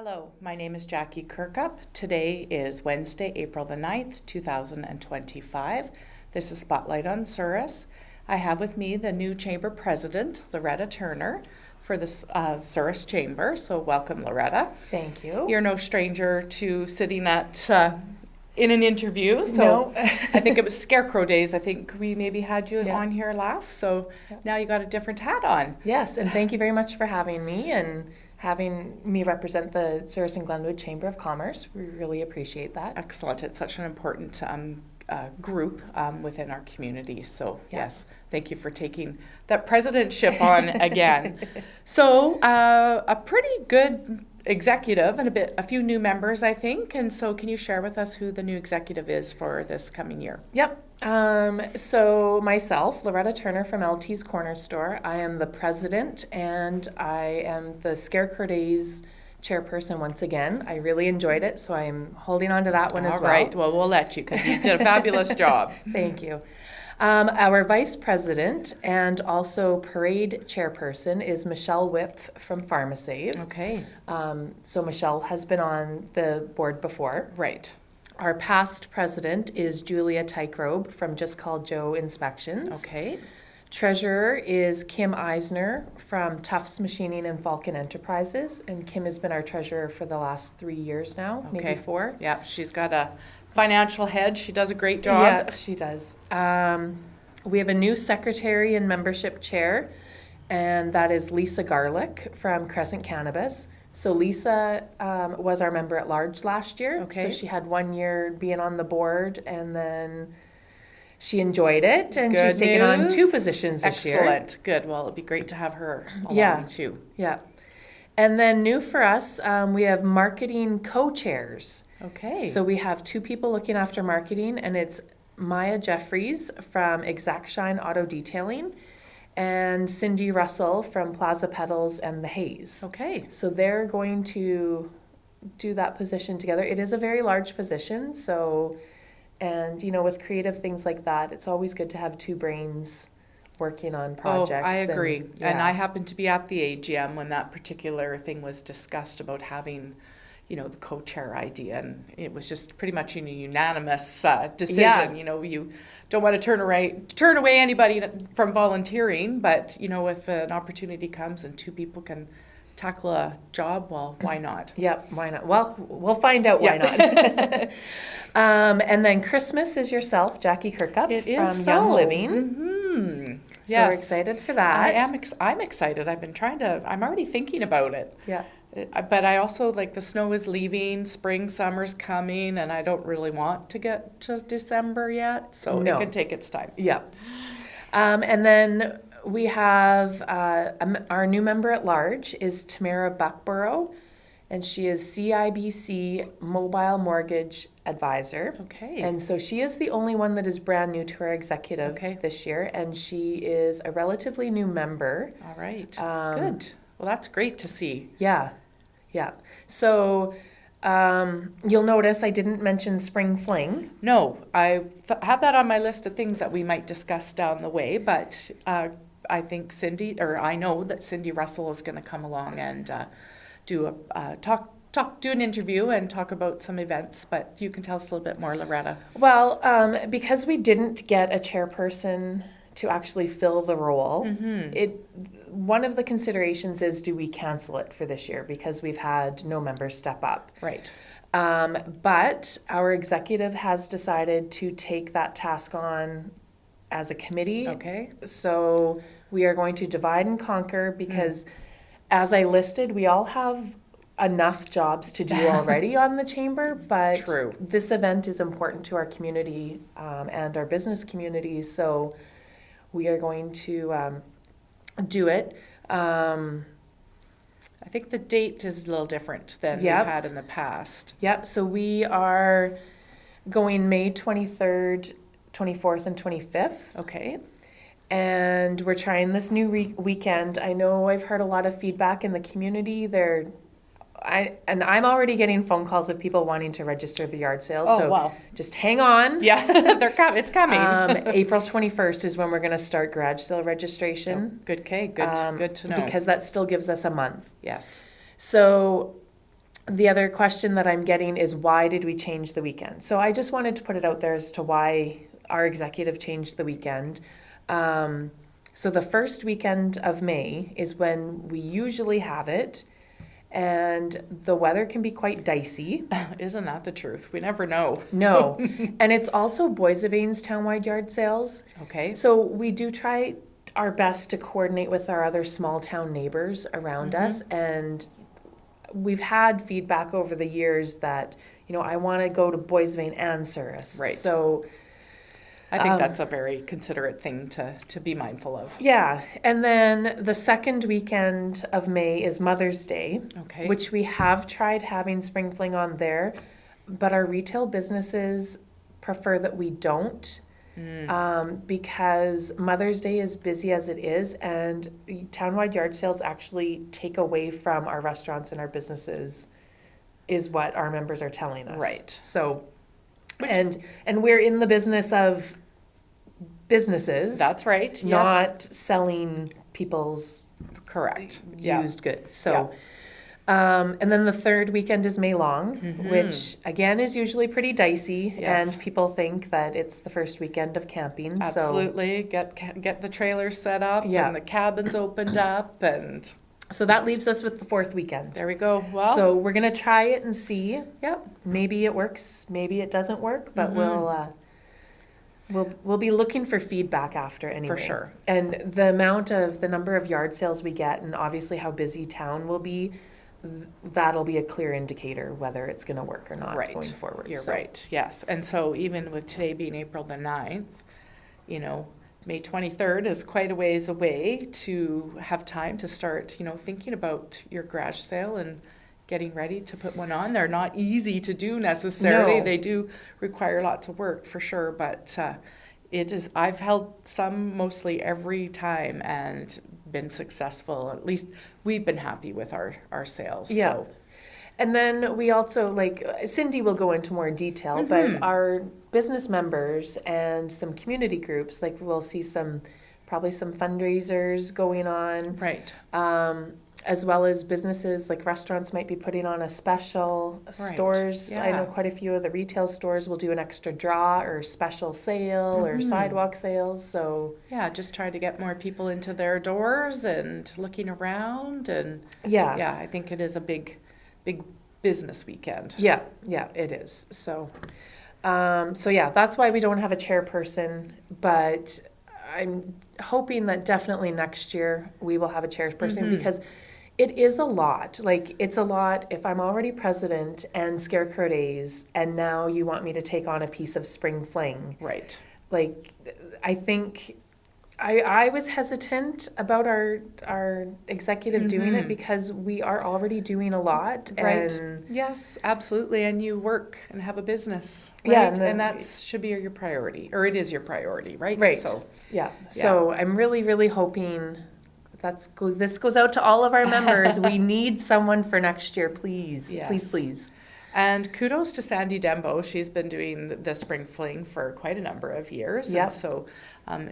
Hello, my name is Jackie Kirkup. Today is Wednesday, April the 9th, 2025. This is Spotlight on Souris. I have with me the new Chamber President, Loretta Turner, for the Souris Chamber. So welcome, Loretta. Thank you. You're no stranger to sitting in an interview. So No. I think it was Scarecrow Days. I think we maybe had you Yeah. on here last. So Yeah. now you got a different hat on. Yes, and thank you very much for having me and having me represent the Souris&Glenwood Chamber of Commerce. We really appreciate that. Excellent. It's such an important group within our community. So Yeah. yes, thank you for taking that presidentship on again. So a pretty good executive and a few new members, I think. And so can you share with us who the new executive is for this coming year? Yep. So myself, Loretta Turner from LT's Corner Store. I am the president and I am the Scarecrow Days chairperson once again. I really enjoyed it, so I'm holding on to that one as well. All right. Well, we'll let you because you did a fabulous job. Thank you. Our vice president and also parade chairperson is Michelle Whip from PharmaSave. Okay. So Michelle has been on the board before. Right. Our past president is Julia Tykerobe from Just Call Joe Inspections. Okay. Treasurer is Kim Eisner from Tufts Machining and Falcon Enterprises. And Kim has been our treasurer for the last 3 years now, Okay. maybe 4. Yeah, she's got a financial head. She does a great job. Yeah, she does. We have a new secretary and membership chair, and that is Lisa Garlick from Crescent Cannabis. So Lisa was our member at large last year. Okay. So she had 1 year being on the board, and then she enjoyed it, and Good she's taken on news. 2 positions this year. Excellent. Good. Well, it'd be great to have her along Yeah. too. Yeah. And then new for us, we have marketing co-chairs. Okay. So we have 2 people looking after marketing, and it's Maya Jeffries from Exact Shine Auto Detailing and Cindy Russell from Plaza Petals and The Haze. Okay. So they're going to do that position together. It is a very large position, so, and you know, with creative things like that, it's always good to have 2 brains working on projects. Oh, I agree. And yeah. I happened to be at the AGM when that particular thing was discussed about having, you know, the co-chair idea. And it was just pretty much a unanimous decision. Yeah. You know, you don't want to turn away anybody from volunteering, but, you know, if an opportunity comes and 2 people can tackle a job, well, why not? Yep, why not? Well, we'll find out why Yeah. not. And then Christmas is yourself, Jackie Kirkup It from is Young so. Living. Mm-hmm. So Yes. we're excited for that. I'm excited. I'm already thinking about it. Yeah. But I also, like, the snow is leaving, spring, summer's coming, and I don't really want to get to December yet, so No. it can take its time. Yeah. And then we have our new member at large is Tamara Buckborough, and she is CIBC Mobile Mortgage Advisor. Okay. And so she is the only one that is brand new to our executive Okay. this year, and she is a relatively new member. All right. Good. Well, that's great to see. Yeah, yeah. So you'll notice I didn't mention Spring Fling. No, I have that on my list of things that we might discuss down the way, but I think I know that Cindy Russell is going to come along and do do an interview and talk about some events, but you can tell us a little bit more, Loretta. Well, because we didn't get a chairperson to actually fill the role, one of the considerations is, do we cancel it for this year because we've had no members step up. Right. But our executive has decided to take that task on as a committee. Okay. So we are going to divide and conquer because as I listed, we all have enough jobs to do already on the chamber, but True. This event is important to our community and our business community, so we are going to do it. I think the date is a little different than Yep. we've had in the past. Yep, so we are going May 23rd, 24th, and 25th. Okay. And we're trying this new weekend. I know I've heard a lot of feedback in the community. I'm already getting phone calls of people wanting to register the yard sale. Oh, so wow. just hang on. Yeah, it's coming. April 21st is when we're going to start garage sale registration. Good to know. Because that still gives us a month. Yes. So The other question that I'm getting is, why did we change the weekend? So I just wanted to put it out there as to why our executive changed the weekend. So the first weekend of May is when we usually have it, and the weather can be quite dicey. Isn't that the truth? We never know. No. And it's also Boissevain's townwide yard sales. Okay. So we do try our best to coordinate with our other small town neighbors around us, and we've had feedback over the years that, I want to go to Boissevain and Souris. Right. So I think that's a very considerate thing to be mindful of. yeah. And then the second weekend of May is Mother's Day, Okay. which we have tried having Spring Fling on there, but our retail businesses prefer that we don't. Because Mother's Day is busy as it is, and townwide yard sales actually take away from our restaurants and our businesses, is what our members are telling us. Right. So, and we're in the business of businesses. That's right. Yes. Not selling people's Correct. Yeah. used goods. So, and then the third weekend is May Long, which again is usually pretty dicey, Yes. and people think that it's the first weekend of camping. Absolutely. Get the trailers set up and the cabins opened up, and So that leaves us with the fourth weekend. there we go. Well, So we're gonna try it and see. yep. Maybe it works, maybe it doesn't work, but we'll be looking for feedback after anyway. For sure. And the number of yard sales we get, and obviously how busy town will be, that'll be a clear indicator whether it's going to work or not Right. going forward. You're So, right. Yes. And so even with today being April the 9th, May 23rd is quite a ways away to have time to start, thinking about your garage sale and getting ready to put one on. They're not easy to do necessarily. No. They do require lots of work for sure, but I've held some mostly every time and been successful. At least we've been happy with our sales. Yeah. So. And then we also, Cindy will go into more detail, but our business members and some community groups, we'll see probably some fundraisers going on. Right. As well as businesses, like restaurants might be putting on a special. Stores, I know Yeah. quite a few of the retail stores will do an extra draw or special sale or sidewalk sales. So Yeah, just try to get more people into their doors and looking around, and yeah, I think it is a big business weekend. yeah, it is. So, that's why we don't have a chairperson, but I'm hoping that definitely next year we will have a chairperson because it is a lot. It's a lot if I'm already president and Scarecrow Days, and now you want me to take on a piece of Spring Fling. Right. I think I was hesitant about our executive doing it because we are already doing a lot. Right. And Yes, absolutely. And you work and have a business, Yeah, right? and And that should be your priority, or it is your priority, right? Right. So, So I'm really, really hoping this goes out to all of our members. We need someone for next year, please. Yes. Please. and kudos to Sandy Dembo. She's been doing the Spring Fling for quite a number of years. Yep. And so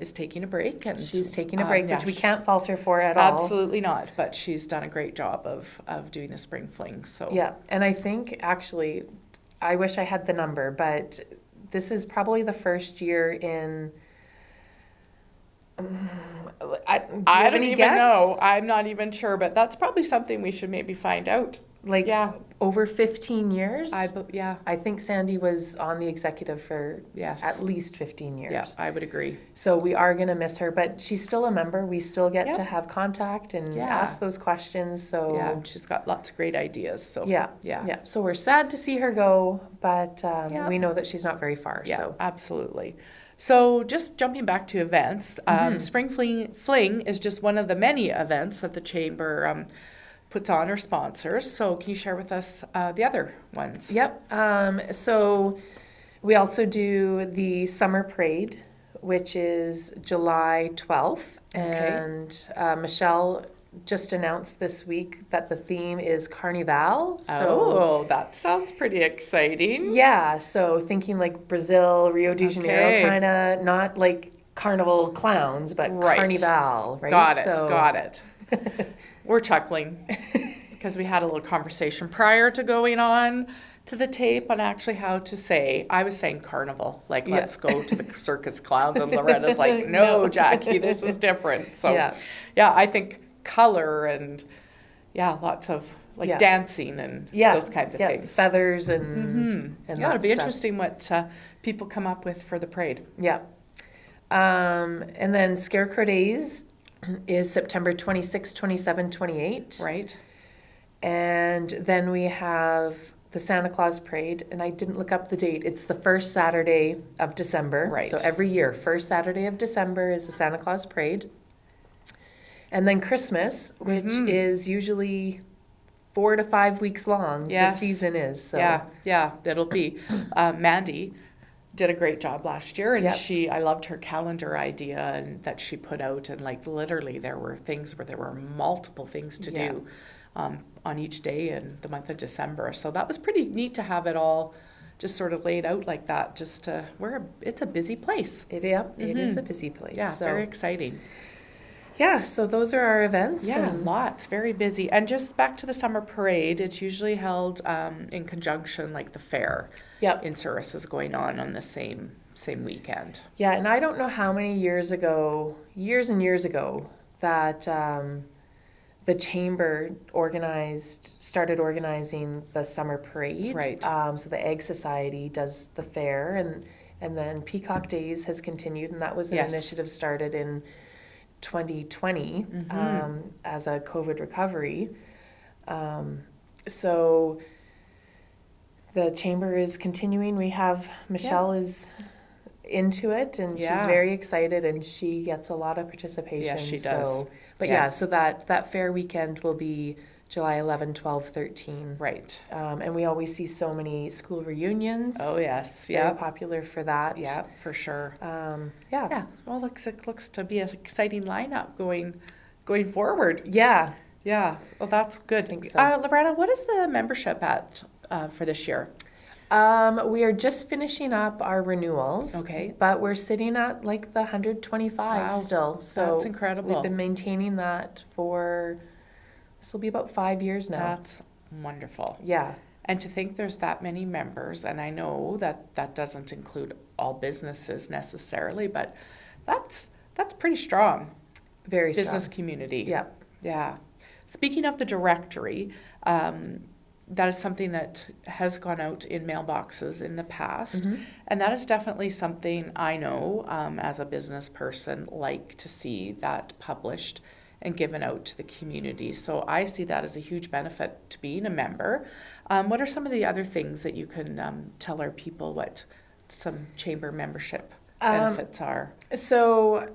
is taking a break. And She's taking a break, yeah, which we can't fault her for at all. Absolutely not, but she's done a great job of doing the Spring Fling. So Yeah, and I think actually, I wish I had the number, but this is probably the first year in. Do you I have don't any even guess? know. I'm not even sure, but that's probably something we should maybe find out. Yeah. Over 15 years? Yeah. I think Sandy was on the executive for Yes. at least 15 years. Yeah, I would agree. So we are going to miss her, but she's still a member. We still get Yep. to have contact and Yeah. ask those questions. So Yeah, she's got lots of great ideas. So yeah. So we're sad to see her go, but Yeah. we know that she's not very far. Yeah, So absolutely. So just jumping back to events, Spring Fling is just one of the many events that the Chamber puts on or sponsors. So can you share with us the other ones? Yep. So we also do the Summer Parade, which is July 12th. Okay. And Michelle just announced this week that the theme is Carnival. So, that sounds pretty exciting. yeah, so thinking like Brazil, Rio de Janeiro, Okay. kind of, not like carnival clowns, but Right. Carnival, right? Got it. We're chuckling. because we had a little conversation prior to going on to the tape on actually how to say, I was saying carnival, like Yeah. let's go to the circus clowns, and Loretta's like, no, No. Jackie, this is different. So Yeah. yeah, I think color and lots of like Yeah. dancing and Yeah. those kinds of Yeah. things. Feathers and Yeah, that it'll be stuff. interesting what people come up with for the parade. Yeah. And then Scarecrow Days is September 26, 27, 28. Right? And then we have the Santa Claus Parade, and I didn't look up the date. It's the first Saturday of December. Right. So every year, first Saturday of December is the Santa Claus Parade. And then Christmas, which is usually 4 to 5 weeks long. Yes. The season is. So. Yeah, it'll be. Mandy did a great job last year, and Yep. I loved her calendar idea and that she put out, and like literally there were things where there were multiple things to Yeah. do on each day in the month of December. So that was pretty neat to have it all just sort of laid out like that. Just it's a busy place. It is a busy place. Yeah, So, very exciting. yeah, so those are our events. Yeah, and- lots, very busy. And just back to the summer parade, it's usually held in conjunction, like the fair Yep. in Souris is going on the same weekend. Yeah, and I don't know how many years and years ago, that the chamber started organizing the summer parade. Right. So the Egg Society does the fair, and then Peacock Days has continued, and that was an Yes. initiative started in 2020 as a COVID recovery. So the chamber is continuing. We have Michelle is into it, and she's Yeah. very excited, and she gets a lot of participation. Yes, she does. So, but Yes. so that fair weekend will be July 11, 12, 13. Right. And we always see so many school reunions. Oh, yes. Very Yeah. popular for that. Yeah, for sure. Yeah. Yeah. Well, it looks to be an exciting lineup going forward. Yeah. Yeah. Well, that's good. I think so. Loretta, what is the membership at for this year? We are just finishing up our renewals. Okay. But we're sitting at like the 125 Wow. still. So That's incredible. we've been maintaining that for, this will be about 5 years now. That's wonderful. Yeah. And to think there's that many members, and I know that doesn't include all businesses necessarily, but that's pretty strong. Very Business strong. community. Yeah. Yeah. Speaking of the directory, that is something that has gone out in mailboxes in the past. And that is definitely something I know as a business person like to see that published and given out to the community. So I see that as a huge benefit to being a member. What are some of the other things that you can tell our people what some chamber membership benefits are? So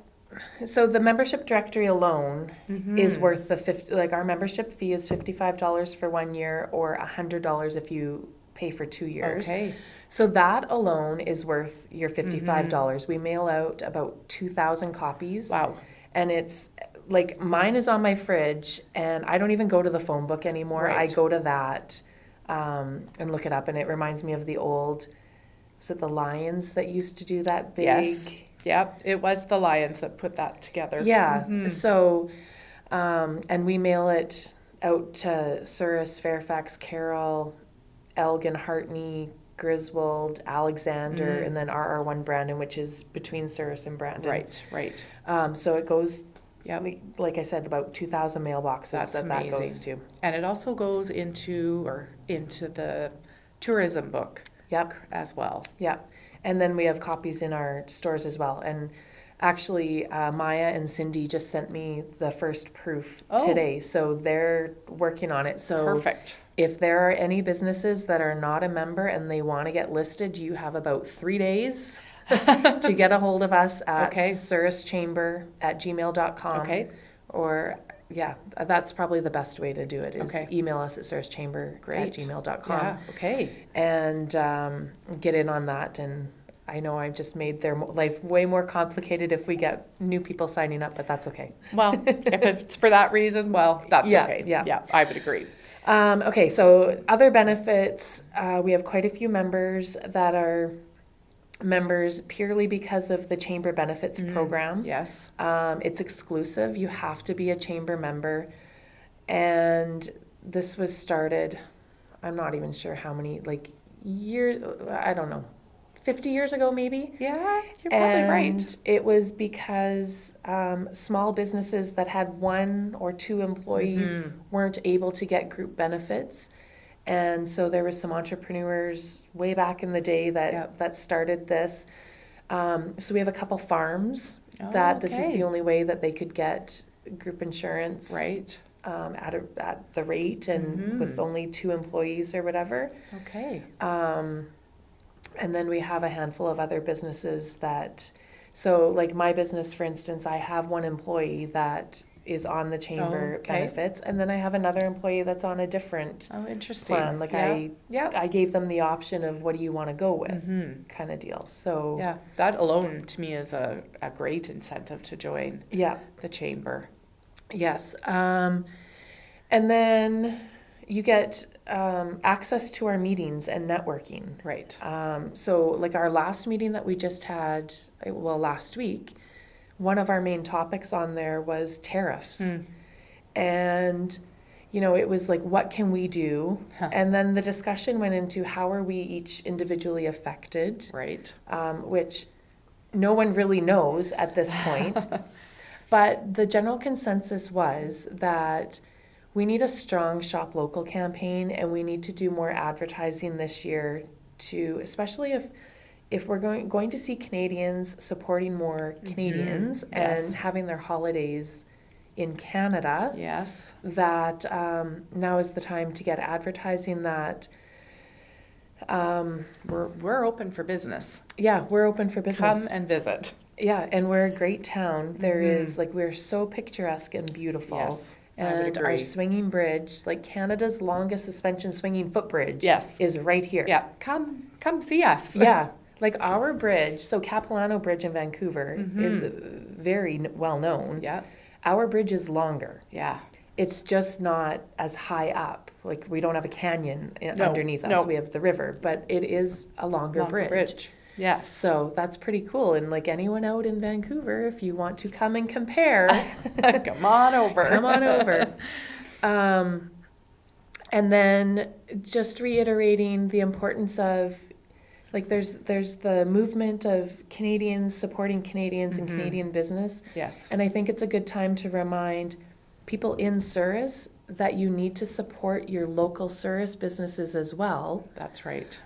the membership directory alone is worth the 50, like our membership fee is $55 for 1 year or $100 if you pay for 2 years. Okay. So that alone is worth your $55. We mail out about 2,000 copies. Wow. And it's like, mine is on my fridge, and I don't even go to the phone book anymore. Right. I go to that and look it up, and it reminds me of the old, was it the Lions that used to do that big? Yes. Yep. It was the Lions that put that together. Yeah. So, and we mail it out to Souris, Fairfax, Carroll, Elgin, Hartney, Griswold, Alexander, and then RR1 Brandon, which is between Souris and Brandon. Right. So it goes, Yep. like I said, about 2,000 mailboxes That's that amazing. goes to. And it also goes into the tourism book Yep. as well. Yeah. And then we have copies in our stores as well. And actually, Maya and Cindy just sent me the first proof today. So they're working on it. So Perfect. if there are any businesses that are not a member and they want to get listed, you have about 3 days to get a hold of us at souruschamber@gmail.com. Okay. Or, yeah, that's probably the best way to do it is Okay. email us at souruschamber@gmail.com. Yeah. Okay. And get in on that. And I know I've just made their life way more complicated if we get new people signing up, but that's okay. Well, if it's for that reason, well, that's Yeah, okay. yeah. Yeah, I would agree. Okay, so other benefits, we have quite a few members that are members purely because of the chamber benefits program. Yes. It's exclusive. You have to be a chamber member. And this was started, I'm not even sure how many, like years, I don't know, 50 years ago maybe. Yeah, you're probably right. And it was because small businesses that had 1 or 2 employees weren't able to get group benefits. And so there was some entrepreneurs way back in the day that started this. So we have a couple farms that this is the only way that they could get group insurance. Right. At the rate and with only 2 employees or whatever. Okay. And then we have a handful of other businesses so like my business, for instance, I have 1 employee that is on the chamber benefits, and then I have another employee that's on a different interesting plan. Like I gave them the option of what do you want to go with, kind of deal. So yeah, that alone to me is a great incentive to join the chamber. Yes. And then you get access to our meetings and networking. Right. So like our last meeting that we just had, last week, one of our main topics on there was tariffs. And, it was like, what can we do? And then the discussion went into how are we each individually affected? Right. Which no one really knows at this point. But the general consensus was that we need a strong Shop Local campaign, and we need to do more advertising this year especially if we're going to see Canadians supporting more Canadians and having their holidays in Canada. Yes. That now is the time to get advertising that. We're open for business. Yeah, we're open for business. Come and visit. Yeah, and we're a great town. There is, we're so picturesque and beautiful. Yes, I would and agree. Our swinging bridge, like Canada's longest suspension swinging footbridge, yes, is right here. Yeah, come see us. Yeah, like our bridge, so Capilano Bridge in Vancouver is very well known. Yeah. Our bridge is longer. Yeah. It's just not as high up. Like we don't have a canyon underneath us. We have the river, but it is a longer bridge. Yes. So that's pretty cool. And like anyone out in Vancouver, if you want to come and compare, come on over. Come on over. And then just reiterating the importance of, like there's the movement of Canadians supporting Canadians and Canadian business. Yes. And I think it's a good time to remind people in Souris that you need to support your local Souris businesses as well. That's right.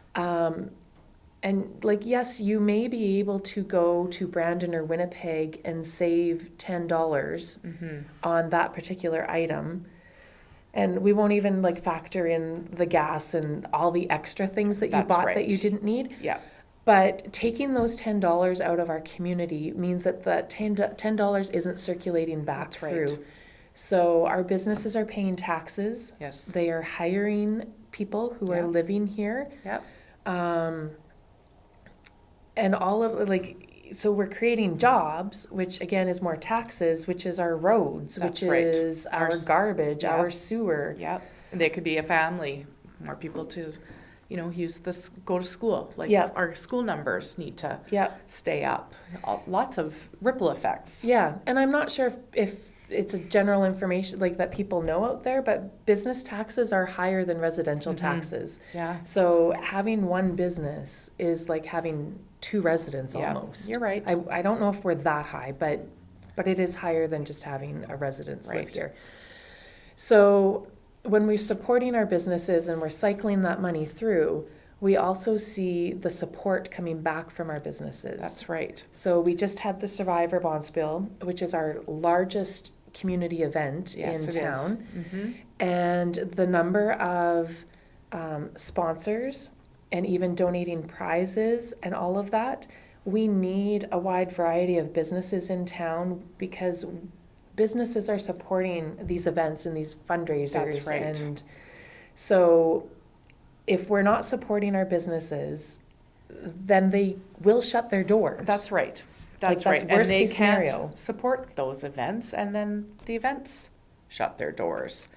And like, yes, you may be able to go to Brandon or Winnipeg and save $10 on that particular item. And we won't even like factor in the gas and all the extra things that you bought that you didn't need. Yeah. But taking those $10 out of our community means that the $10 isn't circulating back through. Right. So our businesses are paying taxes. Yes. They are hiring people who are living here. Yep. And all of so we're creating jobs, which again is more taxes, which is our roads, which is our garbage, our sewer. Yeah. And they could be a family, more people to, use this, go to school. Like our school numbers need to stay up. Lots of ripple effects. Yeah. And I'm not sure if it's a general information like that people know out there, but business taxes are higher than residential taxes. Yeah. So having one business is like having 2 residents almost. You're right. I don't know if we're that high, but it is higher than just having a residence live here. So when we're supporting our businesses and we're cycling that money through, we also see the support coming back from our businesses. That's right. So we just had the Survivor Bonspiel, which is our largest community event in town. And the number of sponsors and even donating prizes and all of that, we need a wide variety of businesses in town because businesses are supporting these events and these fundraisers. That's right. And so if we're not supporting our businesses, then they will shut their doors. That's right. That's right. Worst and they case can't scenario. Support those events, and then the events shut their doors.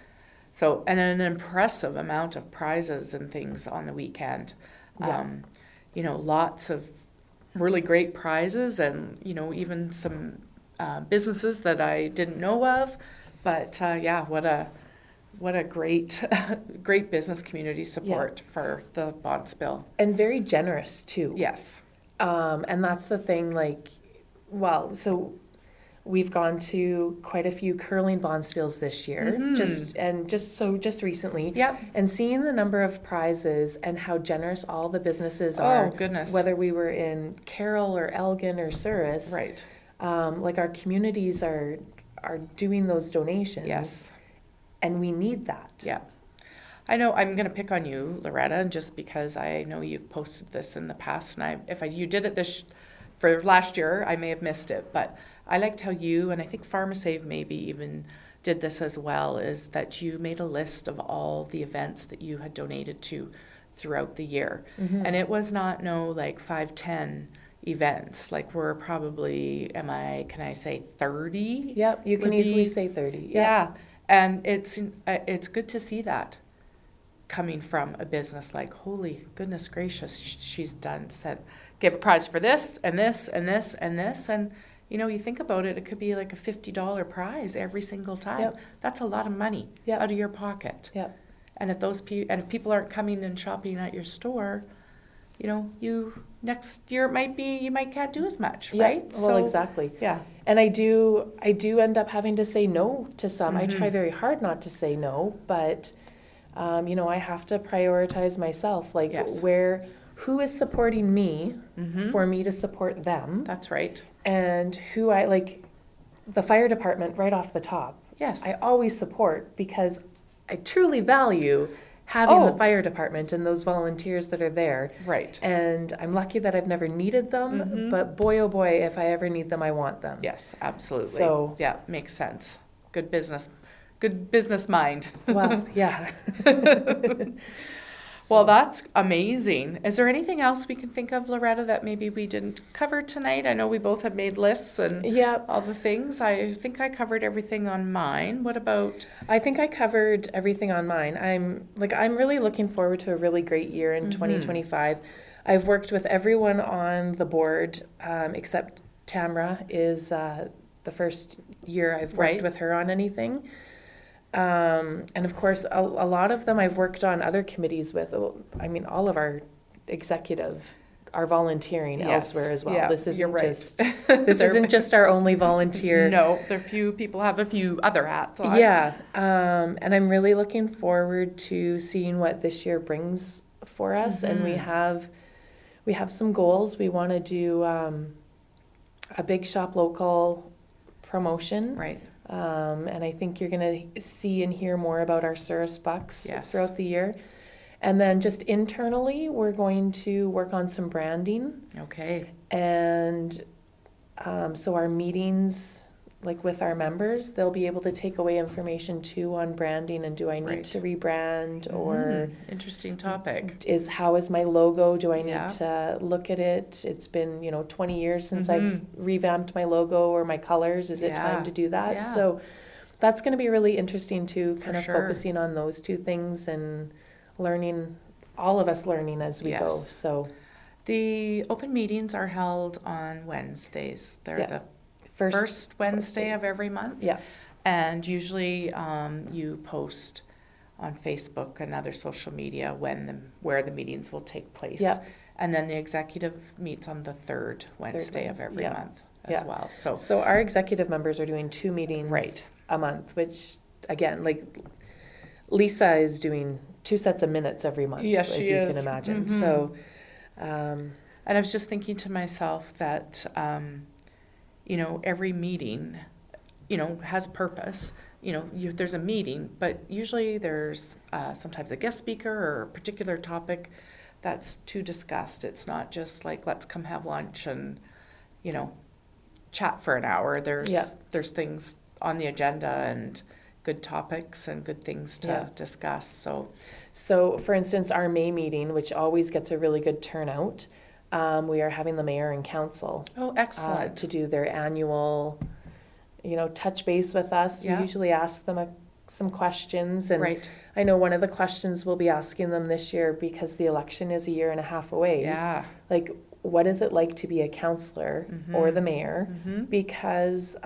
So, and an impressive amount of prizes and things on the weekend. Lots of really great prizes, and even some businesses that I didn't know of. But what what a great, great business community support for the Bonspiel. And very generous too. Yes. And that's the thing, like, well, so we've gone to quite a few curling bonspiels this year, just recently. Yep. And seeing the number of prizes and how generous all the businesses are. Oh, goodness. Whether we were in Carroll or Elgin or Souris. Right. Like our communities are doing those donations. Yes. And we need that. Yeah. I know I'm going to pick on you, Loretta, just because I know you've posted this in the past, and you did it for last year, I may have missed it, but I liked how you, and I think PharmaSave maybe even did this as well, is that you made a list of all the events that you had donated to throughout the year. Mm-hmm. And it was not like 5-10 events. Like we're probably, can I say 30? Yep, you can easily say 30. Yep. Yeah. And it's good to see that coming from a business like, holy goodness gracious, she's give a prize for this and this and this and this. And, you think about it, it could be like a $50 prize every single time. Yep. That's a lot of money out of your pocket. Yep. And if people aren't coming and shopping at your store, you next year you might can't do as much, right? Well, so, exactly. Yeah. And I do end up having to say no to some. Mm-hmm. I try very hard not to say no, but I have to prioritize myself. Like who is supporting me for me to support them. That's right. And who I like, the fire department right off the top. Yes. I always support because I truly value having the fire department and those volunteers that are there. Right. And I'm lucky that I've never needed them, but boy, oh boy, if I ever need them, I want them. Yes, absolutely. So, yeah, makes sense. Good business mind. Well, yeah. Well, that's amazing. Is there anything else we can think of, Loretta, that maybe we didn't cover tonight? I know we both have made lists and all the things. I think I covered everything on mine. What about? I think I covered everything on mine. I'm really looking forward to a really great year in 2025. I've worked with everyone on the board, except Tamra is the first year I've worked with her on anything. And of course, a lot of them I've worked on other committees with. I mean, all of our executive are volunteering elsewhere as well. Yeah, this isn't just this isn't just our only volunteer. No, there are few people have a few other hats on. Yeah, and I'm really looking forward to seeing what this year brings for us. And we have some goals. We want to do a big shop local promotion. Right. And I think you're going to see and hear more about our Souris Bucks throughout the year. And then just internally, we're going to work on some branding. Okay. And so our meetings, like with our members, they'll be able to take away information too on branding and do I need to rebrand or interesting topic. How is my logo? Do I need to look at it? It's been 20 years since I've revamped my logo or my colors. Is it time to do that? Yeah. So that's going to be really interesting too, kind of focusing on those two things and learning, all of us learning as we go. So the open meetings are held on Wednesdays. They're the first Wednesday of every month. Yeah. And usually you post on Facebook and other social media where the meetings will take place. Yeah. And then the executive meets on the third Wednesday of every month as well. So our executive members are doing 2 meetings a month, which again, like Lisa is doing 2 sets of minutes every month. Yes, she is. If you can imagine. So, and I was just thinking to myself that, every meeting, has purpose. There's a meeting, but usually there's sometimes a guest speaker or a particular topic that's to discussed. It's not just like, let's come have lunch and, chat for an hour. There's things on the agenda and good topics and good things to discuss. So for instance, our May meeting, which always gets a really good turnout, we are having the mayor and council. Oh, excellent. To do their annual, touch base with us. Yeah. We usually ask them some questions. And I know one of the questions we'll be asking them this year, because the election is a year and a half away. Yeah. Like, what is it like to be a councillor or the mayor? Because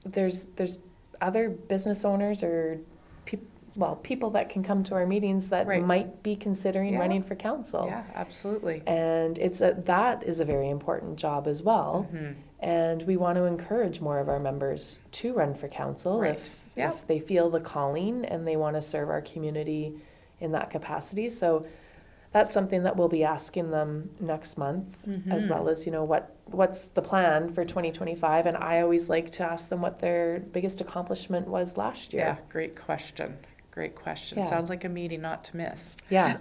there's other business owners or people that can come to our meetings that Right. might be considering Yeah. running for council. Yeah, absolutely. And that is a very important job as well. Mhm. And we want to encourage more of our members to run for council Right. if, Yeah. if they feel the calling and they want to serve our community in that capacity. So that's something that we'll be asking them next month, as well as, what's the plan for 2025. And I always like to ask them what their biggest accomplishment was last Yeah, year. great question. Great question. Yeah. Sounds like a meeting not to miss. Yeah,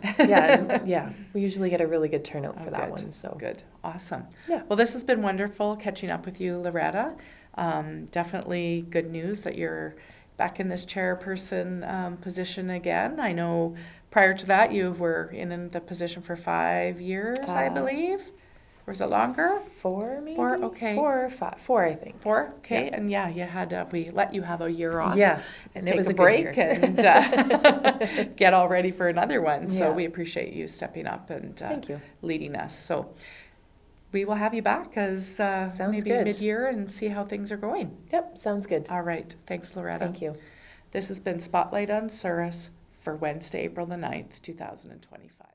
yeah. We usually get a really good turnout for Oh, that good. one. So Good. Awesome. Yeah. Well, this has been wonderful catching up with you, Loretta. Definitely good news that you're back in this chairperson position again. I know prior to that you were in the position for 5 years, I believe. Or was it longer? 4 maybe? 4, okay. 4 or 5. 4, I think. 4, okay. Yeah. And yeah, you had we let you have a year off. Yeah, And it take was a a good break year. and get all ready for another one. So Yeah. we appreciate you stepping up and Thank you. leading us. So we will have you back as maybe good. mid-year and see how things are going. Yep, sounds good. All right. Thanks, Loretta. Thank you. This has been Spotlight on Souris for Wednesday, April the 9th, 2025.